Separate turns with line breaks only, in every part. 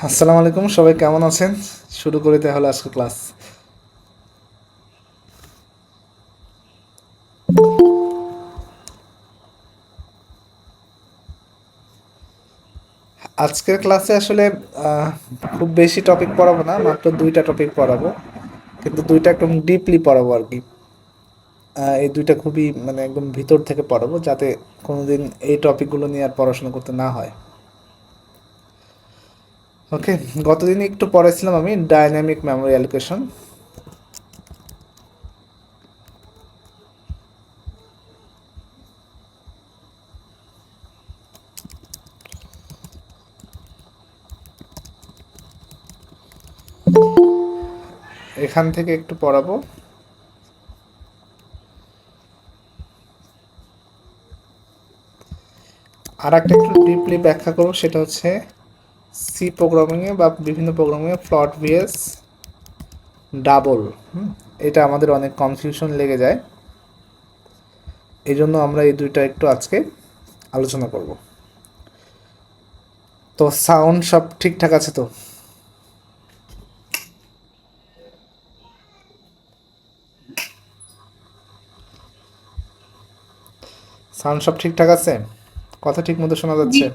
আসসালামু আলাইকুম, সবাই কেমন আছেন? শুরু করি তাহলে আজকে ক্লাস। আজকের ক্লাসে আসলে আহ, খুব বেশি টপিক পড়াবো না, মাত্র দুইটা টপিক পড়াবো, কিন্তু দুইটা একদম ডিপলি পড়াবো আর কি। এই দুইটা খুবই মানে একদম ভিতর থেকে পড়াবো, যাতে কোনোদিন এই টপিকগুলো নিয়ে আর পড়াশোনা করতে না হয়। ওকে, গতদিন একটু পড়াইছিলাম আমি ডাইনামিক মেমোরি অ্যালোকেশন। এখান থেকে একটু পড়াবো। আর একটা একটু ডিপলি ব্যাখ্যা করবো, সেটা হচ্ছে সি প্রোগ্রামিংয়ে বা বিভিন্ন প্রোগ্রামিংয়ে ফ্লট ভিএস ডাবল। এটা আমাদের অনেক কনফিউশন লেগে যায়, এই জন্য আমরা এই দুইটা একটু আজকে আলোচনা করব। তো সাউন্ড সব ঠিকঠাক আছে তো? সাউন্ড সব ঠিকঠাক আছে? কথা ঠিক মতো শোনা
জি
যাচ্ছে?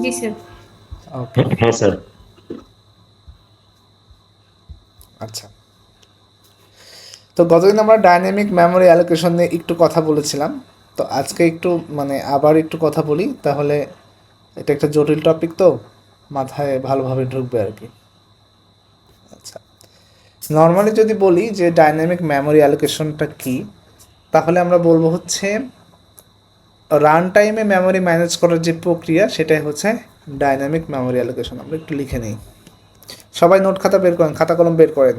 জি স্যার।
ওকে,
হ্যাঁ স্যার।
আচ্ছা। তো গতদিন আমরা ডাইনামিক মেমোরি অ্যালোকেশন নিয়ে একটু কথা বলেছিলাম। তো আজকে একটু মানে আবার একটু কথা বলি, তাহলে এটা একটা জটিল টপিক, তো মাথায় ভালোভাবে ঢুকবে আর কি। আচ্ছা, নর্মালি যদি বলি যে ডাইনামিক মেমোরি অ্যালোকেশনটা কি, তাহলে আমরা বলবো হচ্ছে রান টাইমে মেমোরি ম্যানেজ করার যে প্রক্রিয়া, সেটাই হচ্ছে ডাইনামিক মেমোরি অ্যালোকেশন। আমরা একটু লিখে নিই, সবাই নোট খাতা বের করেন, খাতা কলম বের করেন।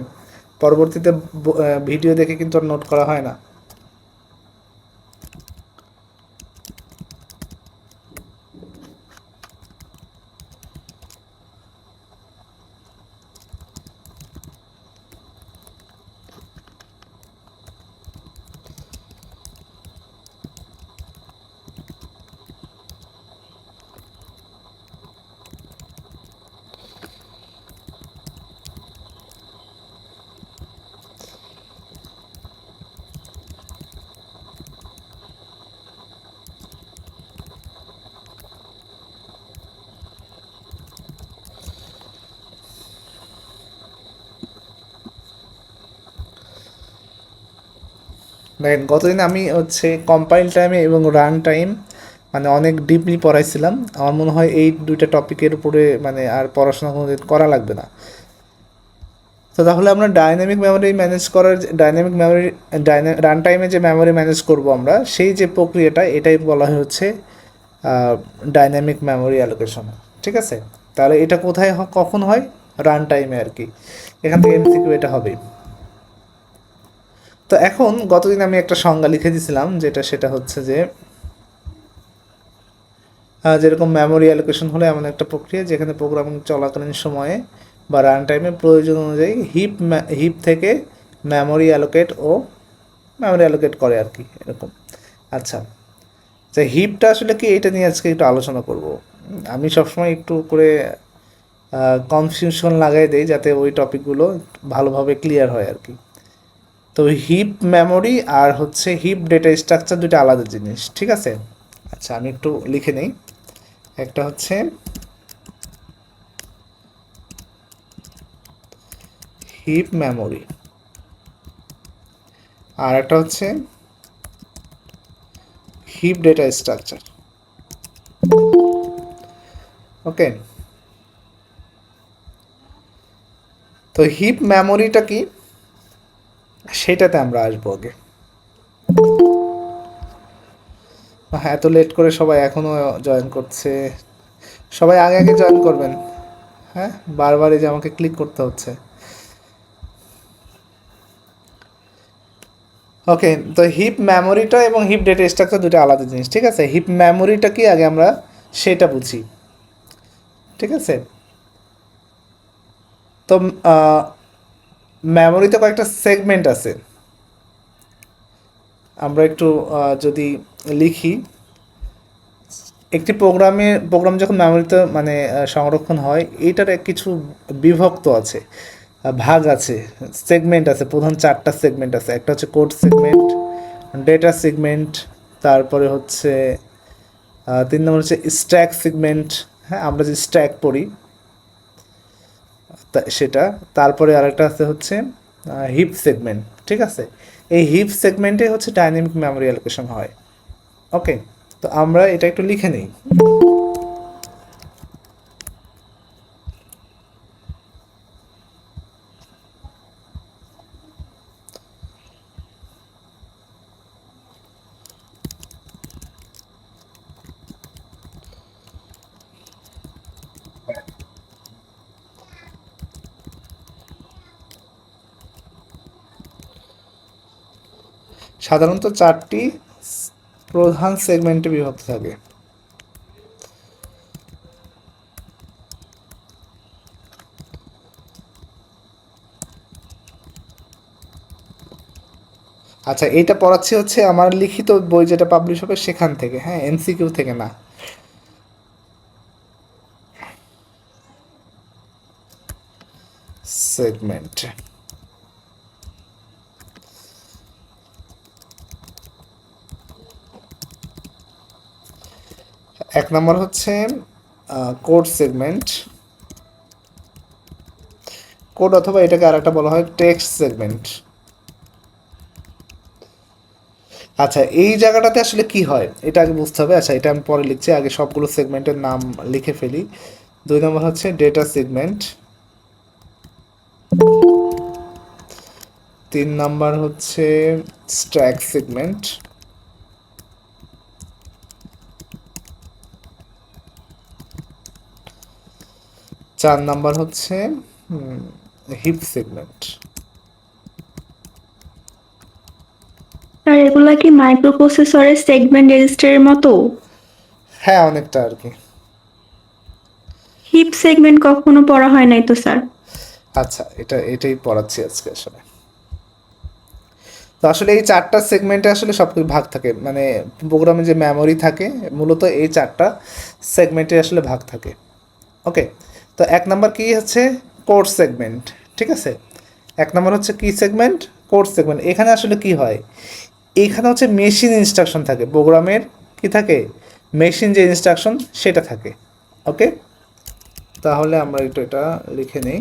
পরবর্তীতে ভিডিও দেখে কিন্তু আর নোট করা হয় না। দেখেন, গতদিন আমি হচ্ছে কম্পাইল টাইমে এবং রান টাইম মানে অনেক ডিপলি পড়াইছিলাম। আমার মনে হয় এই দুইটা টপিকের উপরে মানে আর পড়াশোনা কোনোদিন করা লাগবে না। তো তাহলে আমরা ডাইনামিক মেমোরি ম্যানেজ করার ডাইনামিক মেমোরি রান টাইমে যে মেমোরি ম্যানেজ করব আমরা, সেই যে প্রক্রিয়াটা, এটাই বলা হয় হচ্ছে ডাইনামিক মেমোরি অ্যালোকেশন। ঠিক আছে, তাহলে এটা কোথায় কখন হয়? রান টাইমে আর কি। এখান থেকে এমসিকিউ এটা হবে। তো এখন গতদিন আমি একটা সংজ্ঞা লিখে দিয়েছিলাম, সেটা হচ্ছে যে যেরকম মেমোরি অ্যালোকেশন হলো এমন একটা প্রক্রিয়া যেখানে প্রোগ্রামিং চলাকালীন সময়ে বা রান টাইমে প্রয়োজন অনুযায়ী হিপ থেকে মেমোরি অ্যালোকেট করে আর কি, এরকম। আচ্ছা, যে হিপটা আসলে কি, এটা নিয়ে আজকে একটু আলোচনা করব। আমি সবসময় একটু করে কনফিউশন লাগাই দেই, যাতে ওই টপিকগুলো ভালোভাবে ক্লিয়ার হয় আর কি। তো হিপ মেমোরি আর হচ্ছে হিপ ডেটা স্ট্রাকচার দুটো আলাদা জিনিস, ঠিক আছে? আচ্ছা, আমি একটু লিখে নেই। একটা হচ্ছে হিপ মেমোরি, আর একটা হচ্ছে হিপ ডেটা স্ট্রাকচার। ওকে, তো হিপ মেমোরিটা কি, সেটাতে আমরা আসবো আগে। হ্যাঁ, এত লেট করে সবাই এখনো জয়েন করছে। সবাই আগে আগে জয়েন করবেন। হ্যাঁ, বারবার এই যে আমাকে ক্লিক করতে হচ্ছে। ওকে, তো হিপ মেমোরিটা এবং হিপ ডেটা স্ট্রাকচার দুটো আলাদা জিনিস, ঠিক আছে? হিপ মেমোরিটা কি আগে আমরা সেটা বুঝি, ঠিক আছে? তো মেমোরিতে কয়েকটা সেগমেন্ট আছে। আমরা একটু যদি লিখি, একটি প্রোগ্রাম যখন মেমোরিতে মানে সংরক্ষণ হয়, এইটার কিছু বিভক্ত আছে, ভাগ আছে, সেগমেন্ট আছে, প্রধান 4টা সেগমেন্ট আছে। একটা হচ্ছে কোড সেগমেন্ট, ডেটা সেগমেন্ট, তারপরে হচ্ছে 3 নম্বর হচ্ছে স্ট্যাক সেগমেন্ট। হ্যাঁ, আমরা যে স্ট্যাক পড়ি সেটা। তারপরে আরেকটা আছে হচ্ছে হিপ সেগমেন্ট। ঠিক আছে, এই হিপ সেগমেন্টে হচ্ছে ডাইনামিক মেমোরি অ্যালোকেশন হয়। ওকে, তো আমরা এটা একটু লিখে নিই। সাধারণত 4টি প্রধান সেগমেন্টে বিভক্ত থাকে। আচ্ছা, এইটা পড়াচ্ছি হচ্ছে আমার লিখিত বই যেটা পাবলিশ হবে সেখান থেকে, হ্যাঁ, এমসিকিউ থেকে না। সেগমেন্ট, 1 নম্বর হচ্ছে কোড সেগমেন্ট। কোড অথবা এটাকে আরেকটা বলা হয় টেক্সট সেগমেন্ট। আচ্ছা, এই জায়গাটাতে আসলে কি হয় এটা আগে বুঝতে হবে। আচ্ছা, এটা আমি পরে লিখছি, আগে সবগুলো সেগমেন্টের নাম লিখে ফেলি। 2 নম্বর হচ্ছে ডেটা সেগমেন্ট। 3 নাম্বার হচ্ছে স্ট্যাক সেগমেন্ট। 4 নাম্বার হচ্ছে হিপ সেগমেন্ট।
আর এগুলা কি মাইক্রোপ্রসেসরের সেগমেন্ট রেজিস্টারের মতো?
হ্যাঁ, অনেকটা আর কি।
হিপ সেগমেন্ট কখনো পড়া হয় নাই তো স্যার।
আচ্ছা, এটাই পড়াচ্ছি আজকে আসলে। তো আসলে এই 4টা সেগমেন্টে আসলে সব কিছু ভাগ থাকে, মানে প্রোগ্রামে যে মেমোরি থাকে মূলত এই 4টা সেগমেন্টে আসলে ভাগ থাকে। ওকে, তো 1 নাম্বার কি হচ্ছে কোড সেগমেন্ট। ঠিক আছে, 1 নাম্বার হচ্ছে কি সেগমেন্ট, কোড সেগমেন্ট। এখানে আসলে কি হয়, এখানে হচ্ছে মেশিন ইনস্ট্রাকশন থাকে, প্রোগ্রামের কি থাকে, মেশিন যে ইনস্ট্রাকশন সেটা থাকে। ওকে, তাহলে আমরা একটু এটা লিখে নিই।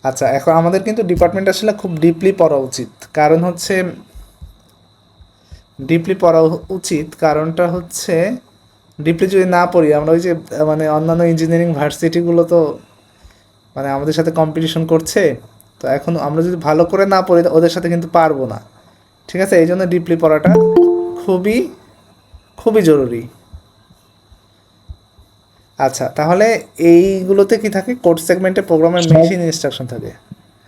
আচ্ছা, এখন আমাদের কিন্তু ডিপার্টমেন্ট আসলে খুব ডিপলি পড়া উচিত। কারণ হচ্ছে ডিপলি পড়া উচিত, কারণটা হচ্ছে ডিপলি যদি না পড়ি আমরা ওই যে মানে অন্যান্য ইঞ্জিনিয়ারিং ভার্সিটিগুলো তো মানে আমাদের সাথে কম্পিটিশন করছে। তো এখন আমরা যদি ভালো করে না পড়ি ওদের সাথে কিন্তু পারবো না। ঠিক আছে, এই জন্য ডিপলি পড়াটা খুবই খুবই জরুরি। আচ্ছা, তাহলে এইগুলোতে কি থাকে, কোড সেগমেন্টে প্রোগ্রামের মেশিন ইনস্ট্রাকশন থাকে।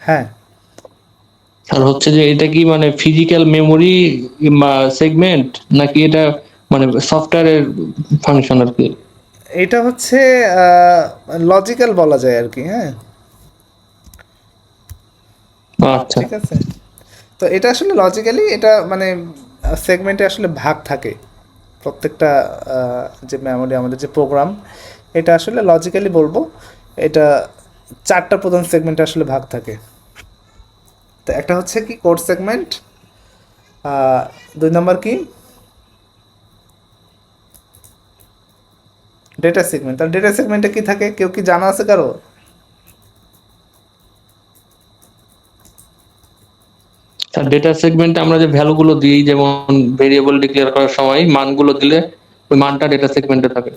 হ্যাঁ,
আর হচ্ছে যে এটা কি মানে ফিজিক্যাল মেমোরি সেগমেন্ট নাকি এটা মানে সফটওয়্যারের ফাংশন আর কি?
এটা হচ্ছে লজিক্যাল বলা যায় আর কি। হ্যাঁ,
আচ্ছা।
ঠিক আছে, তো এটা আসলে লজিক্যালি এটা মানে সেগমেন্টে আসলে ভাগ থাকে প্রত্যেকটা যে মেমোরি আমাদের যে প্রোগ্রাম, এটা আসলে লজিক্যালি বলবো এটা 4টা প্রধান সেগমেন্টে আসলে ভাগ থাকে। তো একটা হচ্ছে কি কোড সেগমেন্ট, 2 নম্বর কি ডেটা সেগমেন্ট। তার ডেটা সেগমেন্টে কি থাকে কেউ কি জানা আছে কারো?
আর ডেটা সেগমেন্টে আমরা যে ভ্যালু গুলো দিই, যেমন ভেরিয়েবল ডিক্লেয়ার করার সময় মানগুলো দিলে ওই মানটা ডেটা সেগমেন্টে থাকে।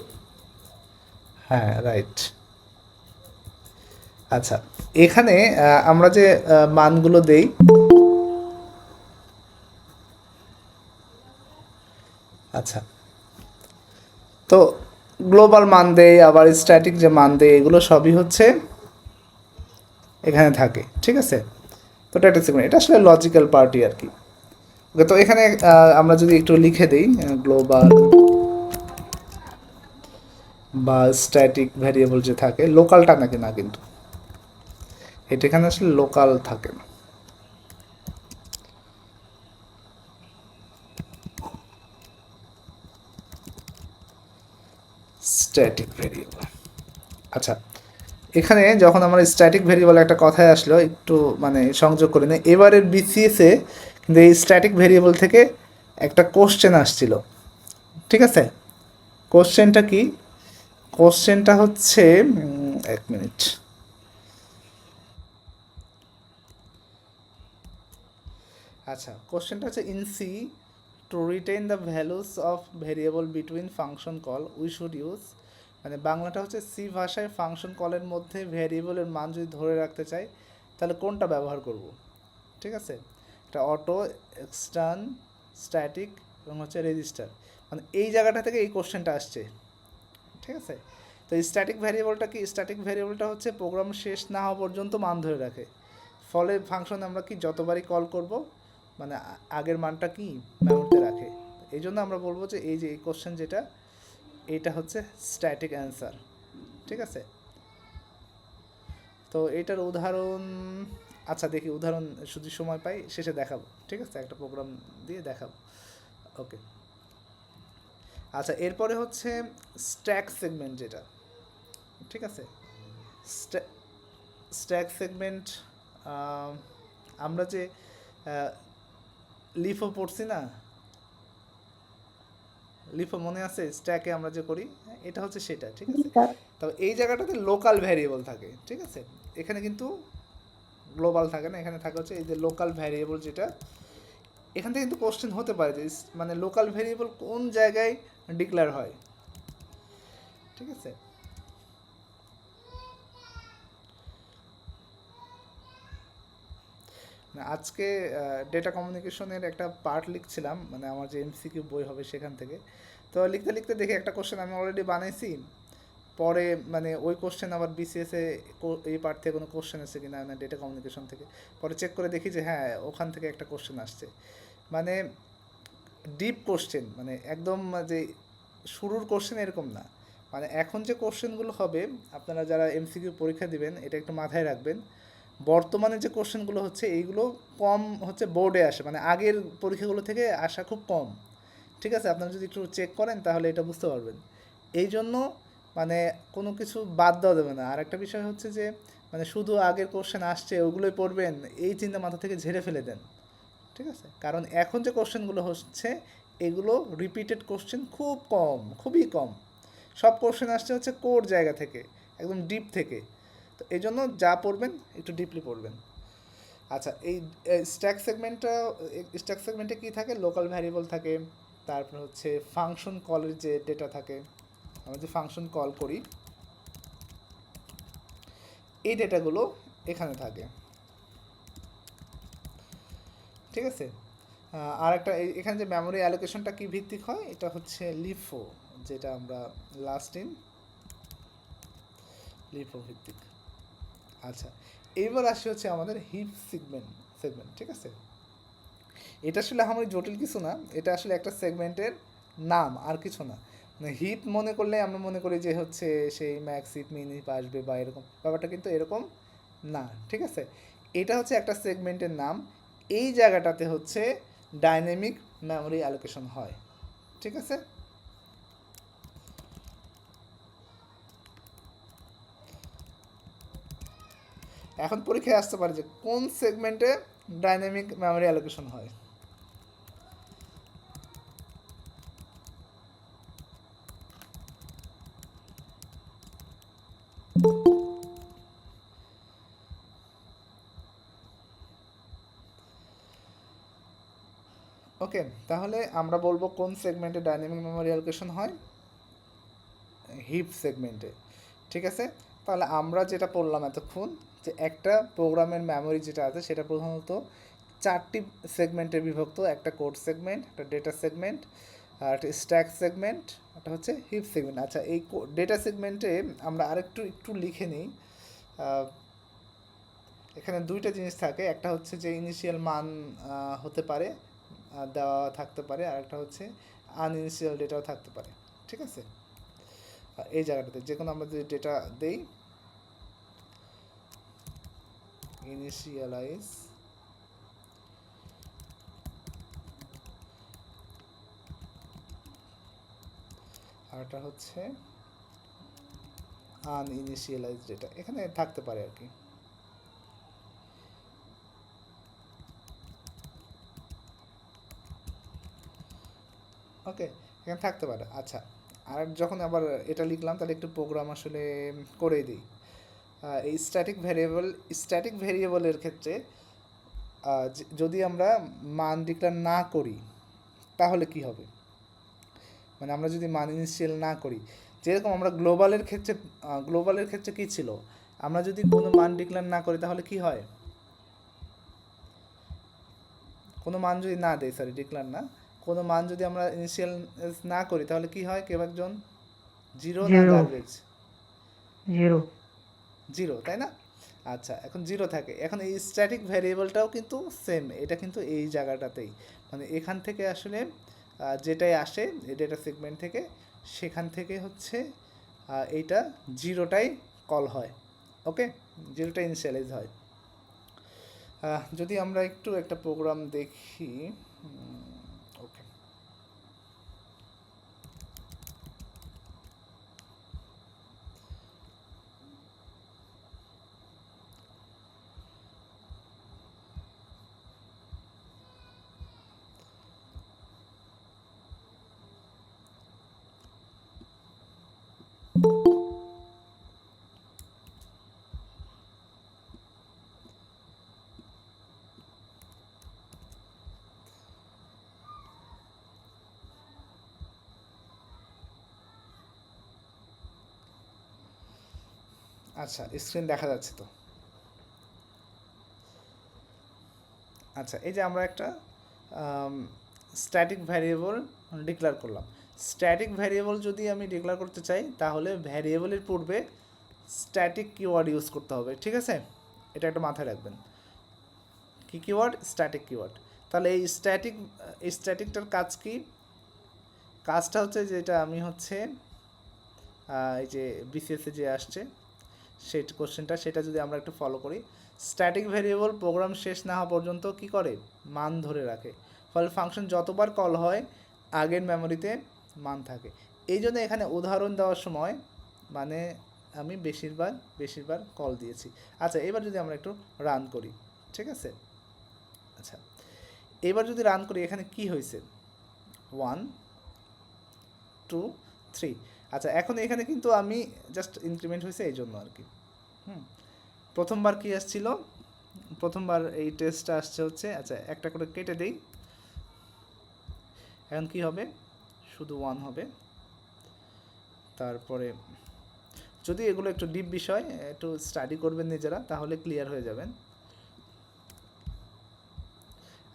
হ্যাঁ, রাইট। আচ্ছা, এখানে আমরা যে মানগুলো দেই, আচ্ছা, তো গ্লোবাল মান দেয় আবার স্ট্যাটিক যে মান দেয়, এগুলো সবই হচ্ছে এখানে থাকে। ঠিক আছে, তো ডেটা সেগমেন্ট এটা আসলে লজিক্যাল পার্টি আর কি। ওকে, তো এখানে আমরা যদি একটু লিখে দিই গ্লোবাল বা স্ট্যাটিক ভ্যারিয়েবল যে থাকে, লোকালটা নাকি না, কিন্তু এটা এখানে আসলে লোকাল থাকে না। Static variable. আচ্ছা, এখানে যখন আমার স্ট্যাটিক ভ্যারিয়েবল একটা কথায় আসলো, একটু মানে সংযোগ করে নিই। এবারের বিসিএসে কিন্তু এই স্ট্যাটিক ভ্যারিয়েবল থেকে একটা কোশ্চেন আসছিল, ঠিক আছে? কোশ্চেনটা কি? কোশ্চেনটা হচ্ছে এক মিনিট। আচ্ছা, কোশ্চেনটা হচ্ছে in C to retain the values of variable between function call we should use, মানে বাংলাটা হচ্ছে সি ভাষায় ফাংশন কলের মধ্যে ভ্যারিয়েবলের মান যদি ধরে রাখতে চাই তাহলে কোনটা ব্যবহার করব, ঠিক আছে? এটা অটো, এক্সটার্ন, স্ট্যাটিক এবং হচ্ছে রেজিস্টার, মানে এই জায়গাটা থেকে এই কোশ্চেনটা আসছে, ঠিক আছে? তো স্ট্যাটিক ভ্যারিয়েবলটা কি? স্ট্যাটিক ভ্যারিয়েবলটা হচ্ছে প্রোগ্রাম শেষ না হওয়া পর্যন্ত মান ধরে রাখে, ফলে ফাংশন আমরা কি যতবারই কল করব মানে আগের মানটা কি মেমোরিতে রাখে। এই জন্য আমরা বলবো যে এই যে এই কোশ্চেন যেটা, এটা হচ্ছে স্ট্যাটিক অ্যান্সার, ঠিক আছে? তো এটার উদাহরণ, আচ্ছা দেখি উদাহরণ যদি সময় পাই শেষে দেখাবো, ঠিক আছে? একটা প্রোগ্রাম দিয়ে দেখাবো। ওকে, আচ্ছা এরপরে হচ্ছে স্ট্যাক সেগমেন্ট যেটা, ঠিক আছে? স্ট্যাক সেগমেন্ট আমরা যে লিফও পড়ছি না, লিফো মনে আছে? স্ট্যাকে আমরা যে করি, এটা হচ্ছে সেটা, ঠিক আছে? তবে এই জায়গাটাতে লোকাল ভ্যারিয়েবল থাকে, ঠিক আছে? এখানে কিন্তু গ্লোবাল থাকে না, এখানে থাকে হচ্ছে এই যে লোকাল ভ্যারিয়েবল যেটা, এখান থেকে কিন্তু কোশ্চেন হতে পারে যে মানে লোকাল ভ্যারিয়েবল কোন জায়গায় ডিক্লেয়ার হয়, ঠিক আছে? না, আজকে ডেটা কমিউনিকেশনের একটা পার্ট লিখছিলাম, মানে আমার যে এমসিকিউ বই হবে সেখান থেকে। তো লিখতে লিখতে দেখি একটা কোশ্চেন আমি অলরেডি বানাইছি, পরে মানে ওই কোশ্চেন আবার বিসিএসে এই পার্ট থেকে কোনো কোশ্চেন এসে কিনা না ডেটা কমিউনিকেশন থেকে, পরে চেক করে দেখি যে হ্যাঁ ওখান থেকে একটা কোশ্চেন আসছে, মানে ডিপ কোশ্চেন, মানে একদম যে শুরুর কোশ্চেন এরকম না। মানে এখন যে কোশ্চেনগুলো হবে আপনারা যারা এমসিকিউ পরীক্ষা দিবেন এটা একটু মাথায় রাখবেন, বর্তমানে যে কোশ্চেনগুলো হচ্ছে এইগুলো কম হচ্ছে বোর্ডে আসে, মানে আগের পরীক্ষাগুলো থেকে আসা খুব কম, ঠিক আছে? আপনারা যদি একটু চেক করেন তাহলে এটা বুঝতে পারবেন। এই জন্য মানে কোনো কিছু বাদ দেওয়া যাবে না। আর একটা বিষয় হচ্ছে যে মানে শুধু আগের কোশ্চেন আসছে ওগুলোই পড়বেন এই চিন্তা মাথা থেকে ঝেড়ে ফেলে দেন, ঠিক আছে? কারণ এখন যে কোশ্চেনগুলো হচ্ছে এগুলো রিপিটেড কোশ্চেন খুব কম, খুবই কম। সব কোশ্চেন আসছে হচ্ছে কোর জায়গা থেকে, একদম ডিপ থেকে। তো এই জন্য যা পড়বেন একটু ডিপলি পড়বেন। আচ্ছা, এই স্ট্যাক সেগমেন্টে কী থাকে? লোকাল ভ্যারিয়েবল থাকে, তারপর হচ্ছে ফাংশন কলের যে ডেটা থাকে, আমরা যে ফাংশন কল করি এই ডেটাগুলো এখানে থাকে, ঠিক আছে? আর একটা এখানে যে মেমোরি অ্যালোকেশনটা কি ভিত্তিক হয়, এটা হচ্ছে লিফো, যেটা আমরা লাস্ট ইন লিফো ভিত্তিক। আচ্ছা, এইবার আসি হচ্ছে আমাদের হিপ সেগমেন্ট, ঠিক আছে? এটা আসলে আমার জটিল কিছু না, এটা আসলে একটা সেগমেন্টের নাম আর কিছু না। মানে হিপ মনে করলে আমরা মনে করি যে হচ্ছে সেই ম্যাক্স হিপ, মিনি হিপ আসবে বা এরকম, ব্যাপারটা কিন্তু এরকম না, ঠিক আছে? এটা হচ্ছে একটা সেগমেন্টের নাম। এই জায়গাটাতে হচ্ছে ডাইনামিক মেমোরি অ্যালোকেশন হয়, ঠিক আছে? এখন পরীক্ষায় আসতে পারে যে কোন সেগমেন্টে ডাইনামিক মেমোরি অ্যালোকেশন হয়। ওকে, তাহলে আমরা বলবো কোন সেগমেন্টে ডাইনামিক মেমোরি অ্যালোকেশন হয়? হিপ সেগমেন্টে, ঠিক আছে? তাহলে আমরা যেটা পড়লাম এতক্ষণ, যে একটা প্রোগ্রামের মেমোরি যেটা আছে সেটা প্রধানত চারটি সেগমেন্টে বিভক্ত, একটা কোড সেগমেন্ট, একটা ডেটা সেগমেন্ট, আর একটা স্ট্যাক সেগমেন্ট, একটা হচ্ছে হিপ সেগমেন্ট। আচ্ছা, এই ডেটা সেগমেন্টে আমরা একটু লিখে নিই। এখানে দুইটা জিনিস থাকে, একটা হচ্ছে যে ইনিশিয়াল মান হতে পারে, দেওয়া থাকতে পারে, আর একটা হচ্ছে আনইনিশিয়াল ডেটাও থাকতে পারে, ঠিক আছে? এই জায়গাটাতে যে কোনো আমরা যদি ডেটা দেই, ইনিশিয়ালাইজ আরটা হচ্ছে আনইনিশিয়ালাইজ ডেটা, এখানে থাকতে পারে আর কি। ওকে, এখানে থাকতে পারে। আচ্ছা, আর যখন আবার এটা লিখলাম তাহলে একটু প্রোগ্রাম আসলে করেই দিই। এই স্ট্যাটিক ভেরিয়েবলের ক্ষেত্রে যদি আমরা মান ডিক্লেয়ার না করি তাহলে কি হবে, মানে আমরা যদি মান ইনিশিয়াল না করি, যেরকম আমরা গ্লোবালের ক্ষেত্রে কি ছিল, আমরা যদি কোনো মান ডিক্লেয়ার না করি তাহলে কি হয়, কোনো মান যদি না দেই, সরি ডিক্লেয়ার না, কোনো মান যদি আমরা ইনিশিয়াল না করি তাহলে কি হয়, কেউ একজন জিরো না গার্বেজ, জিরো, তাই না? আচ্ছা, এখন জিরো থাকে। এখন এই স্ট্যাটিক ভ্যারিয়েবলটাও কিন্তু সেম, এটা কিন্তু এই জায়গাটাতেই, মানে এখান থেকে আসলে যেটাই আসে এই ডেটা সেগমেন্ট থেকে, সেখান থেকে হচ্ছে এইটা জিরোটাই কল হয়। ওকে, জিরোটা ইনিশিয়ালাইজ হয়। যদি আমরা একটু একটা প্রোগ্রাম দেখি, ওকে, আচ্ছা স্ক্রিন দেখা যাচ্ছে তো? আচ্ছা, এই যে আমরা একটা স্ট্যাটিক ভ্যারিয়েবল ডিক্লেয়ার করলাম। স্ট্যাটিক ভ্যারিয়েবল যদি আমি ডিক্লেয়ার করতে চাই তাহলে ভ্যারিয়েবলের পূর্বে স্ট্যাটিক কিওয়ার্ড ইউজ করতে হবে, ঠিক আছে? এটা একটা মাথায় রাখবেন। কি কিওয়ার্ড? Static keyword. তাহলে এই স্ট্যাটিকটার কাজ কি? কাজটা হচ্ছে যেটা আমি হচ্ছে এই যে বিসিএসে যে আসছে সেই কোশ্চেনটা, সেটা যদি আমরা একটু ফলো করি, স্ট্যাটিক ভেরিয়েবল প্রোগ্রাম শেষ না হওয়া পর্যন্ত কি করে, মান ধরে রাখে। ফলে ফাংশন যতবার কল হয় আগের মেমোরিতে মান থাকে। এই জন্য এখানে উদাহরণ দেওয়ার সময় মানে আমি বেশিরবার কল দিয়েছি। আচ্ছা, এবার যদি আমরা একটু রান করি, ঠিক আছে? আচ্ছা, এবার যদি রান করি, এখানে কি হয়েছে, 1 2 3। আচ্ছা, এখন এখানে কিন্তু আমি জাস্ট ইনক্রিমেন্ট হয়েছে এই জন্য আর কি। প্রথমবার কি আসছিল, প্রথমবার এই টেস্টটা আসছে হচ্ছে, আচ্ছা একটা করে কেটে দেই, এখন কি হবে, শুধু 1 হবে। তারপরে যদি এগুলো একটু ডিপ বিষয়, একটু স্টাডি করবেন নিজেরা, তাহলে ক্লিয়ার হয়ে যাবেন।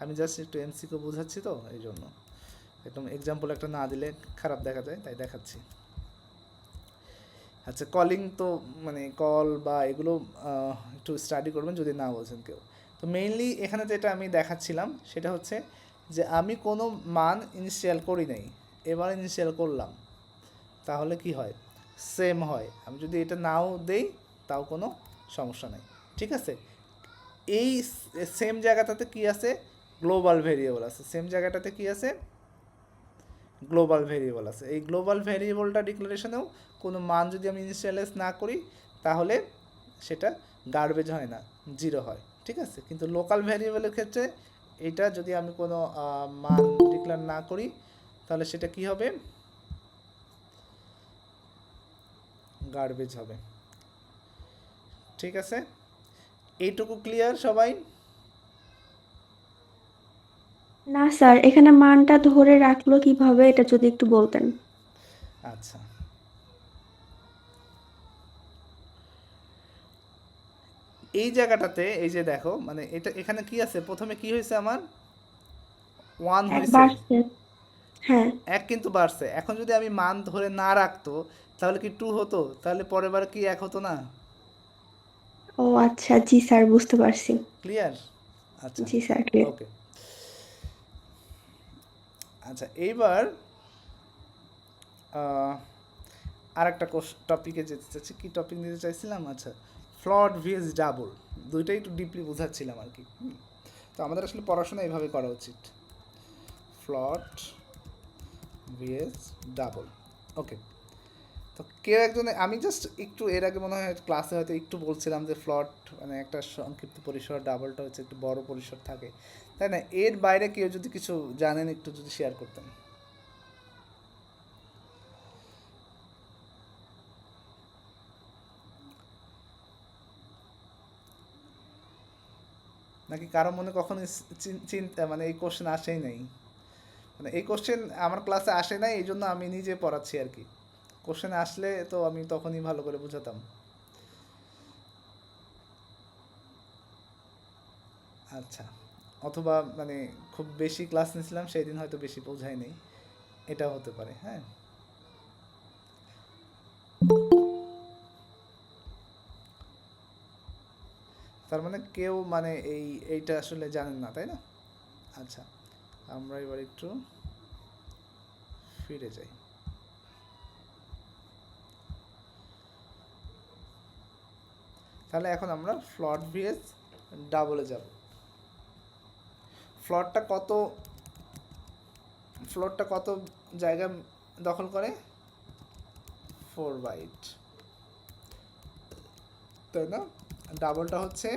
আমি জাস্ট একটু এমসিকিউ বোঝাচ্ছি তো, এই জন্য একদম এক্সাম্পল একটা না দিলে খারাপ দেখা যায়, তাই দেখাচ্ছি। আচ্ছা, কলিং তো মানে কল বা এগুলো একটু স্টাডি করবেন যদি না বোঝেন কেউ। তো মেইনলি এখানে যেটা আমি দেখাচ্ছিলাম সেটা হচ্ছে যে আমি কোনো মান ইনিশিয়াল করি নাই, এবার ইনিশিয়াল করলাম, তাহলে কি হয়, সেম হয়। আমি যদি এটা নাও দেই তাও কোনো সমস্যা নাই, ঠিক আছে? এই সেম জায়গাটাতে কি আছে, গ্লোবাল ভেরিয়েবল আছে। সেম জায়গাটাতে কি আছে, গ্লোবাল ভেরিয়েবল আছে। এই গ্লোবাল ভেরিয়েবলটা ডিক্লারেশনেও কোনো মান যদি আমি ইনিশিয়ালাইজ না করি তাহলে সেটা গার্বেজ হয় না, জিরো হয়, ঠিক আছে? কিন্তু লোকাল ভেরিয়েবলের ক্ষেত্রে এটা যদি আমি কোনো মান ডিক্লেয়ার না করি তাহলে সেটা কি হবে, গার্বেজ হবে, ঠিক আছে? এইটুকু ক্লিয়ার সবাই?
না স্যার, এখানে মানটা ধরে রাখলো কিভাবে, এটা যদি একটু বলতেন।
আচ্ছা, এই জায়গাটাতে এই যে দেখো, মানে এটা এখানে কি আছে, প্রথমে কি হয়েছে আমার, 1
এক
হয়েছে,
বাড়ছে। হ্যাঁ।
1 কিন্তু বাড়ছে। এখন যদি আমি মান ধরে না রাখতো তাহলে কি 2 হতো, তাহলে পরের বার কি 1 হতো না?
ও আচ্ছা, জি স্যার, বুঝতে পারছি।
ক্লিয়ার? আচ্ছা,
জি স্যার, ক্লিয়ার।
ওকে। আচ্ছা, এইবার আর একটা টপিকে যেতে চাচ্ছি। কী টপিক নিতে চাইছিলাম? আচ্ছা, ফ্লট ভিএস ডাবল, দুইটাই একটু ডিপলি বোঝাচ্ছিলাম আর কি। তো আমাদের আসলে পড়াশোনা এইভাবে করা উচিত, ফ্লট ভিএস ডাবল। ওকে, তো কেউ একজনে, আমি জাস্ট একটু এর আগে মনে হয় ক্লাসে হয়তো একটু বলছিলাম যে ফ্লট মানে একটা সংক্ষিপ্ত পরিসর, ডাবলটা হচ্ছে একটু বড় পরিসর থাকে, তাই না? এর বাইরে কেউ যদি কিছু জানেন একটু যদি শেয়ার করতেন। নাকি কারো মনে কখনো চিন্তা মানে এই কোশ্চেন আসেই নাই? মানে এই কোশ্চেন আমার ক্লাসে আসে নাই, এই জন্য আমি নিজে পড়াচ্ছি আর কি। কোশ্চেন আসলে তো আমি তখনই ভালো করে বুঝাতাম। আচ্ছা, অথবা মানে খুব বেশি ক্লাস নিয়েছিলাম সেই দিন হয়তো বেশি বোঝাই নেই, এটাও হতে পারে। হ্যাঁ, তার মানে কেউ মানে এইটা আসলে জানেন না, তাই না? আচ্ছা, আমরা এবার একটু ফিরে যাই। তাহলে এখন আমরা ফ্লট ভিএস ডাবলে যাব। ফ্লটটা কত জায়গা দখল করে? 4 বাইট, তাই না? ডাবলটা হচ্ছে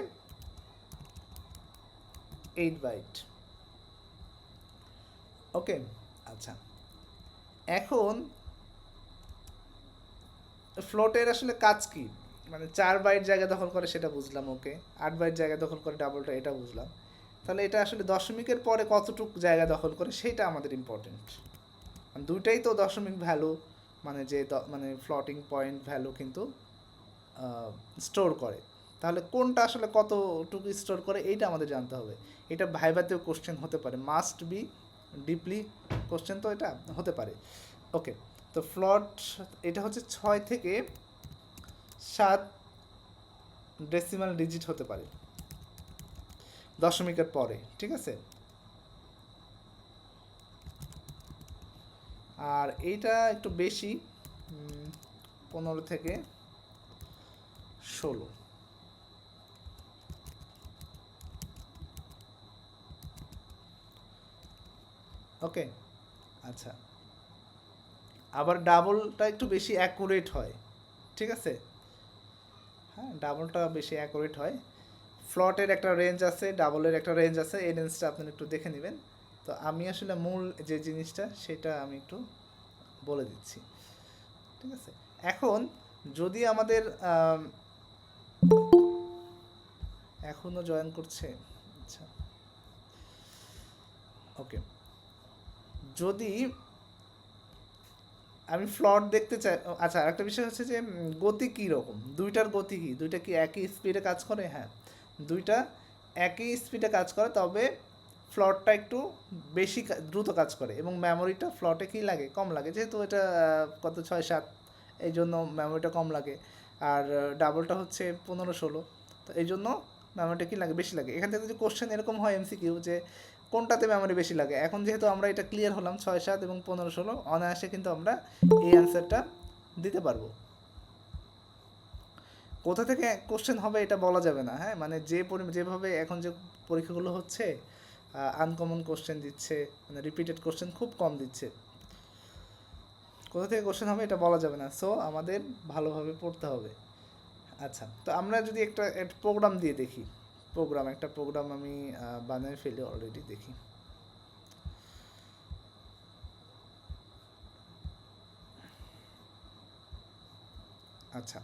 8 বাইট। ওকে, আচ্ছা, এখন ফ্লোটের আসলে কাজ কি? মানে 4 বাইট জায়গা দখল করে সেটা বুঝলাম, ওকে। 8 বাইট জায়গা দখল করে ডাবলটা, এটা বুঝলাম। তাহলে এটা আসলে দশমিকের পরে কতটুকু জায়গা দখল করে সেটা আমাদের ইম্পর্টেন্ট। দুইটাই তো দশমিক ভ্যালু, মানে যে মানে ফ্লোটিং পয়েন্ট ভ্যালু কিন্তু স্টোর করে। তাহলে কোনটা আসলে কতটুকু স্টোর করে এইটা আমাদের জানতে হবে। এটা ভাইভাতেও কোশ্চেন হতে পারে, মাস্ট বি ডিপলি কোশ্চেন তো এটা হতে পারে। ওকে, তো ফ্লট এটা হচ্ছে 6 থেকে 7 ডেসিমাল ডিজিট হতে পারে দশমিকের পরে, ঠিক আছে? আর এইটা একটু বেশি, 15 থেকে 16। ওকে, আচ্ছা, আবার ডাবলটা একটু বেশি অ্যাকুরেট হয়, ঠিক আছে? হ্যাঁ, ডাবলটা বেশি অ্যাকুরেট হয়। ফ্লটের একটা রেঞ্জ আছে, ডাবলের একটা রেঞ্জ আছে, এই রেঞ্জটা আপনি একটু দেখে নেবেন। তো আমি আসলে মূল যে জিনিসটা সেটা আমি একটু বলে দিচ্ছি, ঠিক আছে? এখন যদি আমাদের এখনও জয়েন করছে, আচ্ছা, ওকে, যদি আমি ফ্লট দেখতে চাই, আচ্ছা, একটা বিষয় হচ্ছে যে গতি কী রকম, দুইটার গতি কী, দুইটা কি একই স্পিডে কাজ করে? হ্যাঁ, দুইটা একই স্পিডে কাজ করে, তবে ফ্লটটা একটু বেশি দ্রুত কাজ করে, এবং মেমোরিটা ফ্লটে কী লাগে? কম লাগে, যেহেতু এটা কত 6-7, এই জন্য মেমোরিটা কম লাগে। আর ডাবলটা হচ্ছে 15-16, তো এই জন্য মেমোরিটা কী লাগে? বেশি লাগে। এখান থেকে যদি কোশ্চেন এরকম হয় এমসিকিউ যে কোনটাতে মেমোরি বেশি লাগে, এখন যেহেতু আমরা এটা ক্লিয়ার হলাম 6-7 এবং 15-16, অনায়াসে কিন্তু আমরা এই অ্যান্সারটা দিতে পারবো। কোথা থেকে কোশ্চেন হবে এটা বলা যাবে না। হ্যাঁ, মানে যেভাবে এখন যে পরীক্ষাগুলো হচ্ছে, আনকমন কোশ্চেন দিচ্ছে, মানে রিপিটেড কোশ্চেন খুব কম দিচ্ছে। কোথা থেকে কোশ্চেন হবে এটা বলা যাবে না, সো আমাদের ভালোভাবে পড়তে হবে। আচ্ছা, তো আমরা যদি একটা প্রোগ্রাম দিয়ে দেখি, একটা প্রোগ্রাম আমি বানিয়ে ফেলি অলরেডি, দেখি। আচ্ছা,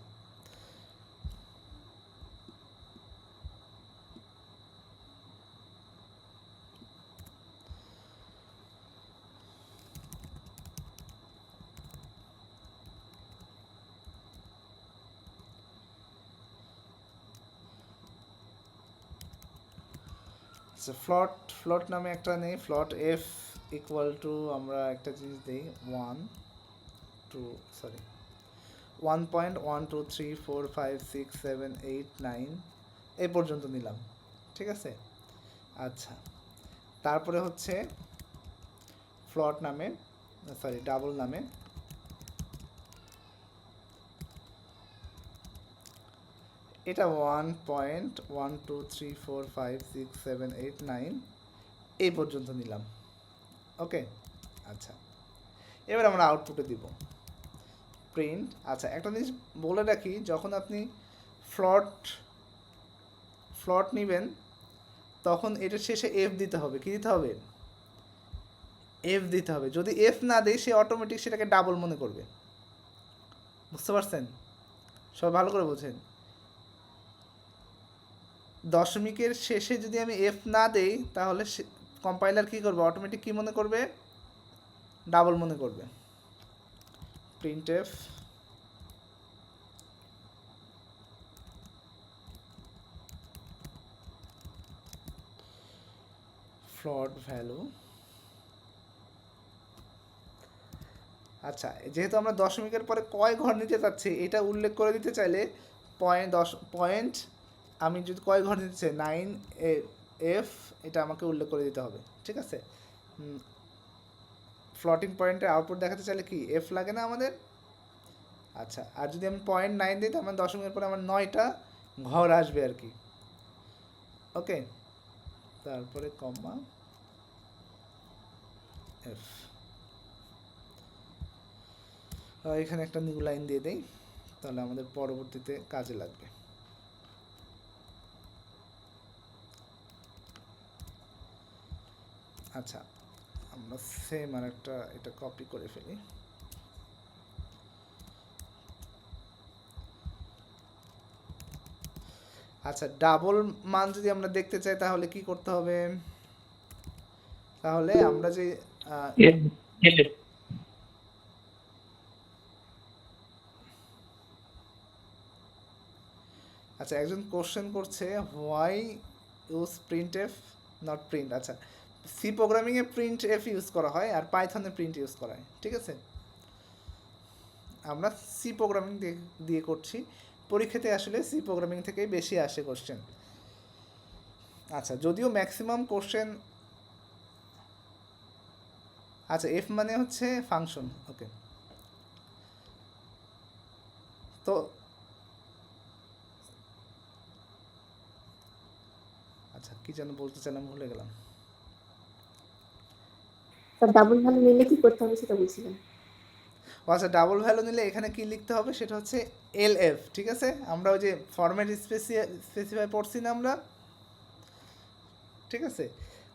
আচ্ছা, ফ্লট নামে একটা নেই, ফ্লট এফ ইকুয়াল টু, আমরা একটা জিনিস দিই 1.123456789 এই পর্যন্ত নিলাম, ঠিক আছে? আচ্ছা, তারপরে হচ্ছে ডাবল নামে এটা 1.123456789 এই পর্যন্ত নিলাম। ওকে, আচ্ছা এবার আমরা আউটপুটে দিব প্রিন্ট। আচ্ছা একটা জিনিস বলে রাখি, যখন আপনি ফ্লট নেবেন তখন এটার শেষে এফ দিতে হবে। কি দিতে হবে? এফ দিতে হবে। যদি এফ না দেয় সে অটোমেটিক সেটাকে ডাবল মনে করবে। বুঝতে পারছেন? সব ভালো করে বোঝেন। দশমিকের শেষে যদি আমি এফ না দেই তাহলে কম্পাইলার কি করবে? অটোমেটিক কি মনে করবে? ডাবল মনে করবে। প্রিন্ট এফ ফ্লট ভ্যালু। আচ্ছা যেহেতু আমরা দশমিকের পরে কয় ঘর নিতে চাচ্ছি এটা উল্লেখ করে দিতে চাইলে পয়েন্ট আমি যদি কয় ঘর নিতে চাই 9F এটা আমাকে উল্লেখ করে দিতে হবে। ঠিক আছে, ফ্লটিং পয়েন্টের আউটপুট দেখাতে চাইলে কি এফ লাগে না আমাদের? আচ্ছা, আর যদি আমি 0.9 দিই তার মানে দশমিকের পরে আমার 9টা ঘর আসবে আর কি। ওকে, তারপরে কমা এফ। এখানে একটা নিউ লাইন দিয়ে দেই, তাহলে আমাদের পরবর্তীতে কাজে লাগবে। আচ্ছা আমরা সেম আর একটা এটা কপি করে ফেলি। আচ্ছা ডাবল মান যদি আমরা দেখতে চাই তাহলে কি করতে হবে? তাহলে আমরা যে আচ্ছা একজন কোশ্চেন করছে why use print F not print. আচ্ছা সি প্রোগ্রামিংয়ে প্রিন্ট এফ ইউজ করা হয় আর পাইথনে প্রিন্ট ইউজ করা হয়। ঠিক আছে, আমরা সি প্রোগ্রামিং দিয়ে করছি। পরীক্ষাতে আসলে সি প্রোগ্রামিং থেকেই বেশি আসে কোশ্চেন। আচ্ছা যদিও ম্যাক্সিমাম কোশ্চেন, আচ্ছা এফ মানে হচ্ছে ফাংশন। ওকে, তো আচ্ছা কি যেন বলতে চাইলাম ভুলে গেলাম।
স্যার ডাবল ভ্যালু নিলে কি করতে হবে সেটা বলছিলেন।
আচ্ছা ডাবল ভ্যালু নিলে এখানে কি লিখতে হবে সেটা হচ্ছে এলএফ। ঠিক আছে, আমরা ওই যে ফরম্যাট স্পেসিফাই পড়ছি না আমরা। ঠিক আছে,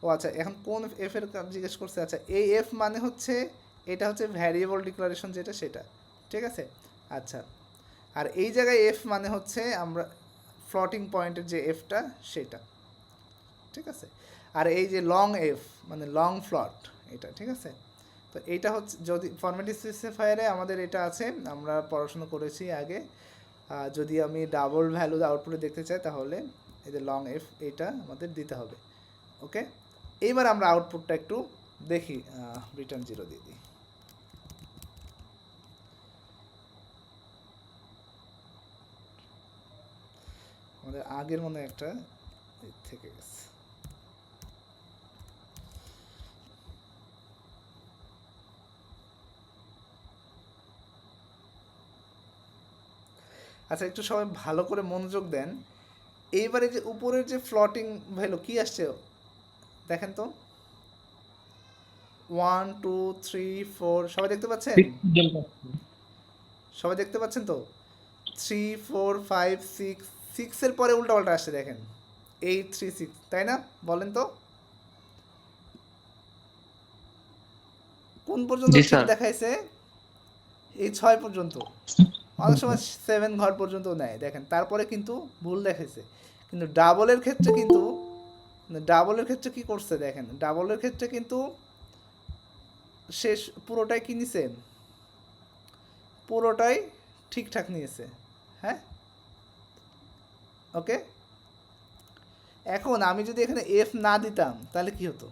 ও আচ্ছা এখন কোন এফ এর জিজ্ঞেস করছে। আচ্ছা এই এফ মানে হচ্ছে এটা হচ্ছে ভ্যারিয়েবল ডিক্লারেশন যেটা সেটা। ঠিক আছে, আচ্ছা আর এই জায়গায় এফ মানে হচ্ছে আমরা ফ্লটিং পয়েন্টের যে এফটা সেটা। ঠিক আছে, আর এই যে লং এফ মানে লং ফ্লট এটা। ঠিক আছে, তো এইটা হচ্ছে যদি ফরম্যাট স্পেসিফায়ারে আমাদের এটা আছে, আমরা পড়াশোনা করেছি আগে। যদি আমি ডাবল ভ্যালু আউটপুটে দেখতে চাই তাহলে এই যে লং এফ এটা আমাদের দিতে হবে। ওকে, এইবার আমরা আউটপুটটা একটু দেখি, রিটার্ন 0 দিয়ে দিই। আমাদের আগের মনে একটা থেকে গেছে। আচ্ছা একটু সবাই ভালো করে মনোযোগ দেন। এইবারে যে উপরের যে ফ্লটিং ভ্যালু কি আসছে দেখেন তো, 1 2 3 4 সবাই দেখতে পাচ্ছেন? সবাই দেখতে পাচ্ছেন তো? 3 4 5 6 6 এর পরে উল্টা পাল্টা আসছে দেখেন, 8 3 6, তাই না? বলেন তো কোন পর্যন্ত ঠিক দেখাইছে? এই 6 পর্যন্ত, অনেক সময় 7 ঘর পর্যন্ত নেয় দেখেন, তারপরে কিন্তু ভুল দেখাইছে। কিন্তু ডাবলের ক্ষেত্রে কি করছে দেখেন, ডাবলের ক্ষেত্রে কিন্তু শেষ পুরোটাই কি নিছে? পুরোটাই ঠিকঠাক নিয়েছে। হ্যাঁ, ওকে। এখন আমি যদি এখানে এফ না দিতাম তাহলে কি হতো?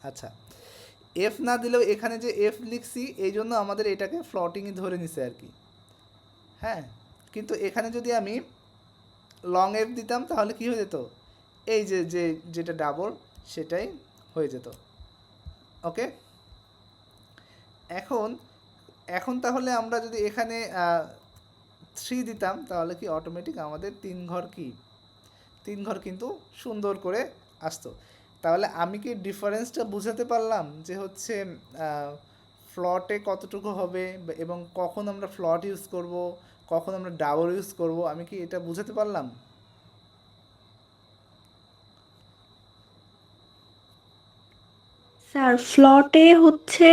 আচ্ছা এফ না দিলেও এখানে যে এফ লিখছি এই জন্য আমাদের এটাকে ফ্লটিংই ধরে নিছে আর কি। হ্যাঁ, কিন্তু এখানে যদি আমি লং এফ দিতাম তাহলে কি হয়ে যেত? এই যে যেটা ডাবল সেটাই হয়ে যেত। ওকে, এখন তাহলে আমরা যদি এখানে 3 দিতাম তাহলে কি অটোমেটিক আমাদের 3 ঘর কি 3 ঘর কিন্তু সুন্দর করে আসতো। তাহলে আমি কি ডিফারেন্সটা বুঝাতে পারলাম যে হচ্ছে ফ্লটে কতটুকু হবে এবং কখন আমরা ফ্লট ইউজ করব, কখন আমরা ডাবল ইউজ করব, আমি কি এটা বুঝাতে পারলাম?
স্যার ফ্লটে হচ্ছে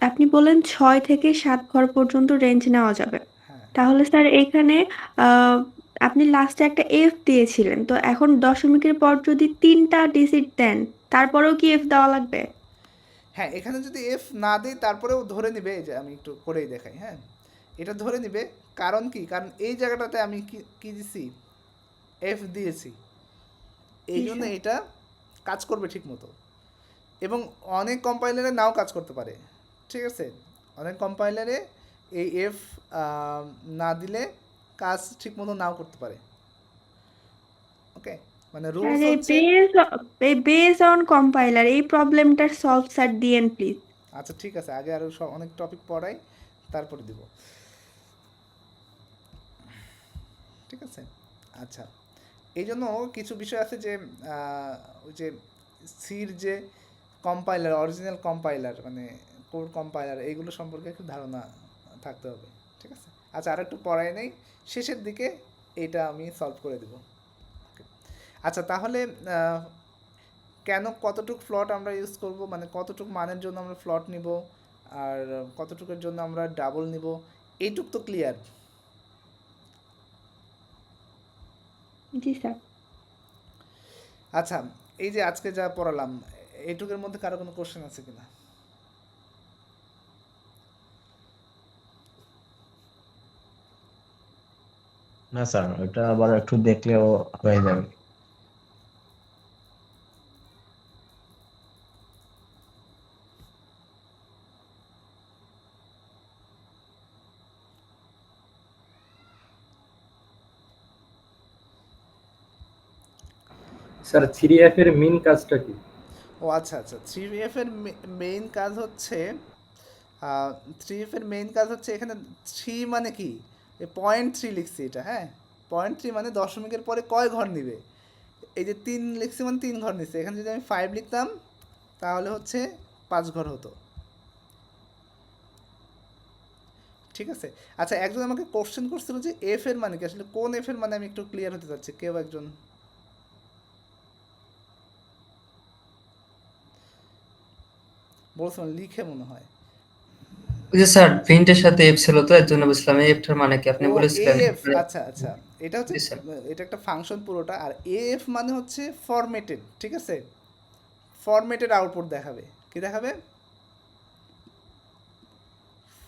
আপনি বলেন 6 থেকে 7 ঘর পর্যন্ত রেঞ্জ নেওয়া যাবে।
হ্যাঁ
তাহলে স্যার এখানে আহ, আপনি লাস্টে একটা এফ দিয়েছিলেন, তো এখন দশমিকের পর যদি 3টা ডিজিট দেন তারপরেও কি এফ দেওয়া লাগবে?
হ্যাঁ, এখানে যদি এফ না দিই তারপরেও ধরে নিবে, এই যে আমি একটু করেই দেখাই। হ্যাঁ, এটা ধরে নিবে। কারণ কি, কারণ এই জায়গাটাতে আমি কি কি দিছি, এফ দিয়েছি, এই
জি
জন্য
স্যার।
এটা কাজ করবে ঠিক মতো। এবং অনেক কম্পাইলারে নাও কাজ করতে পারে, ঠিক আছে? অনেক কম্পাইলারে এই এফ না দিলে কাজ ঠিক মতো নাও করতে পারে। ওকে, মানে
স্যার
রুলস
এই
হচ্ছে।
বেস অন কম্পাইলার এই প্রবলেমটার সলভ স্যার দিয়েন প্লিজ।
আচ্ছা ঠিক আছে, আগে আরও সব অনেক টপিক পড়াই, তারপরে দিব, ঠিক আছে? আচ্ছা, এই জন্য কিছু বিষয় আছে যে ওই যে সির যে কম্পাইলার, অরিজিনাল কম্পাইলার মানে কোড কম্পাইলার, এইগুলো সম্পর্কে একটু ধারণা থাকতে হবে, ঠিক আছে? আচ্ছা, আর একটু পড়াই নেই, শেষের দিকে এটা আমি সলভ করে দেব। ওকে, আচ্ছা তাহলে কেন কতটুক ফ্লট আমরা ইউজ করব, মানে কতটুক মানের জন্য আমরা ফ্লট নিব আর কতটুকের জন্য আমরা ডাবল নিব, এইটুক তো ক্লিয়ার।
জি স্যার।
আচ্ছা, এই যে আজকে যা পড়ালাম, এইটুকের মধ্যে কারো কোনো কোশ্চেন আছে কিনা?
না স্যার, ওটা আবার একটু দেখলেও হয়ে যাবে।
স্যার 3F এর মেইন কাজটা কি?
ও আচ্ছা আচ্ছা, 3F এর মেইন কাজ হচ্ছে, 3F এর মেইন কাজ হচ্ছে, এখানে 3 মানে কি, এই 0.3 লিখছি এটা। হ্যাঁ, 0.3 মানে দশমিকের পরে কয় ঘর নিবে। এই যে 3 লিখছি মানে 3 ঘর নিচ্ছে। এখানে যদি আমি 5 লিখতাম তাহলে হচ্ছে 5 ঘর হতো, ঠিক আছে? আচ্ছা, একজন আমাকে কোশ্চেন করছিল যে এফ এর মানে কি, আসলে কোন এফ এর মানে আমি একটু ক্লিয়ার হতে চাচ্ছি, কেউ একজন বলছেন লিখে মনে হয়।
ওই যে স্যার প্রিন্টের সাথে এফ ছিল, তো এর জন্য বুঝলাম এই এফটার মানে কি আপনি
ও
বলেছিলেন।
এফ, আচ্ছা আচ্ছা, এটা হচ্ছে
জি স্যার।
এটা একটা ফাংশন পুরোটা। আর এফ মানে হচ্ছে ফরম্যাটেড, ঠিক আছে? ফরম্যাটেড আউটপুট দেখাবে। কি দেখাবে?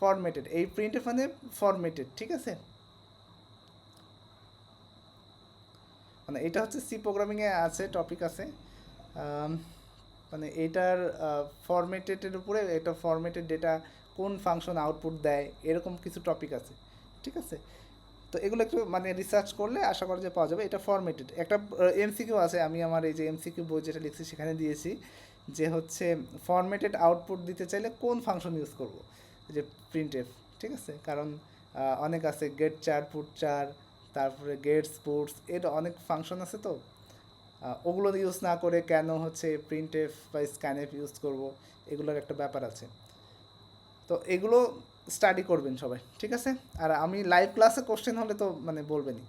ফরম্যাটেড। এই প্রিন্টএফ মানে ফরম্যাটেড, ঠিক আছে? মানে এটা হচ্ছে সি প্রোগ্রামিংয়ে আছে, টপিক আছে, আম, মানে এটার ফরম্যাটেডের উপরে, এটা ফরম্যাটেড ডেটা কোন ফাংশন আউটপুট দেয়, এরকম কিছু টপিক আছে, ঠিক আছে? তো এগুলো একটু মানে রিসার্চ করলে আশা করা যে পাওয়া যাবে। এটা ফরম্যাটেড। একটা এমসিকিউ আছে, আমি আমার এই যে এমসিকিউ বই যেটা লিখছি সেখানে দিয়েছি, যে হচ্ছে ফরম্যাটেড আউটপুট দিতে চাইলে কোন ফাংশন ইউজ করব, যে প্রিন্টএফ, ঠিক আছে? কারণ অনেক আছে, গেট চার, পুট চার, তারপরে গেটস, পুটস, এর অনেক ফাংশন আছে। তো ওগুলো ইউজ না করে কেন হচ্ছে প্রিন্টএফ বা স্ক্যানএফ ইউজ করব, এগুলোর একটা ব্যাপার আছে। তো এগুলো স্টাডি করবেন সবাই, ঠিক আছে? আর আমি লাইভ ক্লাসে কোশ্চেন হলে তো মানে বলবেনই,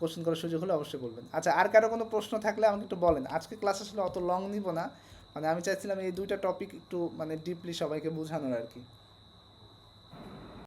কোশ্চেন করার সুযোগ হলে অবশ্যই বলবেন। আচ্ছা, আর কারো কোনো প্রশ্ন থাকলে আমাকে একটু বলেন। আজকে ক্লাস আসলে অত লং নিব না, মানে আমি চাইছিলাম এই দুইটা টপিক একটু মানে ডিপলি সবাইকে বোঝানোর আর কি।